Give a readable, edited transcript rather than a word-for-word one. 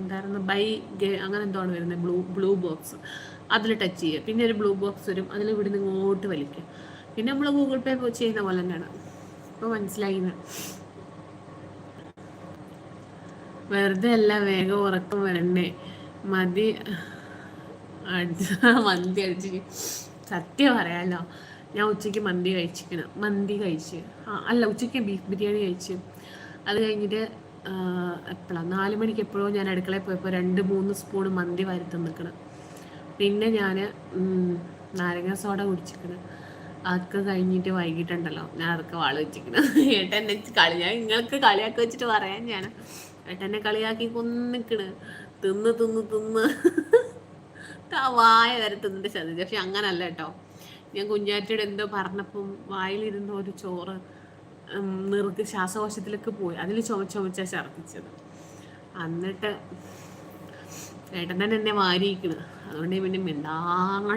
എന്തായിരുന്നു അങ്ങനെ എന്തോ ആണ് വരുന്നത്, ബ്ലൂ ബോക്സ്, അതിൽ ടച്ച് ചെയ്യുക. പിന്നെ ഒരു ബ്ലൂ ബോക്സ് വരും, അതിൽ ഇവിടുന്ന് ഇങ്ങോട്ട് വലിക്കുക. പിന്നെ നമ്മൾ ഗൂഗിൾ പേ ചെയ്യുന്ന പോലെ തന്നെയാണ്. ഇപ്പോൾ മനസ്സിലായിന്ന്. വെറുതെ അല്ല, വേഗം ഉറക്കം വരണ്ടേ, മന്തി അടിച്ച്. സത്യം പറയാലോ, ഞാൻ ഉച്ചയ്ക്ക് മന്തി കഴിച്ച് അല്ല, ഉച്ചയ്ക്ക് ബീഫ് ബിരിയാണി കഴിച്ച്. അത് കഴിഞ്ഞിട്ട് എപ്പോഴാണ് 4 മണിക്ക് എപ്പോഴോ ഞാൻ അടുക്കളയിൽ പോയപ്പോൾ 2-3 സ്പൂൺ മന്തി വാരി തിന്നിക്കണം. പിന്നെ ഞാൻ നാരങ്ങ സോഡ കുടിച്ചിരിക്കണം. അതൊക്കെ കഴിഞ്ഞിട്ട് വൈകിട്ടുണ്ടല്ലോ, ഞാൻ അതൊക്കെ വാള് വെച്ചിരിക്കണം. ഏട്ടൻ എന്നെ ഞാൻ നിങ്ങൾക്ക് കളിയാക്കി വെച്ചിട്ട് പറയാൻ ഏട്ടനെ കളിയാക്കി കൊന്നിക്കണ്. തിന്ന് വായ വരെ തിന്നിട്ട് ശ്രദ്ധിച്ചു. പക്ഷെ അങ്ങനല്ല കേട്ടോ, ഞാൻ കുഞ്ഞാറ്റയുടെ എന്തോ പറഞ്ഞപ്പം വായിലിരുന്ന ഒരു ചോറ് ശ്വാസകോശത്തിലേക്ക് പോയി, അതിൽ ചുമച്ചാ ഛർദ്ദിച്ചത്. എന്നിട്ട് ഏട്ടൻ തന്നെ എന്നെ വാരിയിരിക്കണ്. അതുകൊണ്ട് പിന്നെ മിണ്ടാ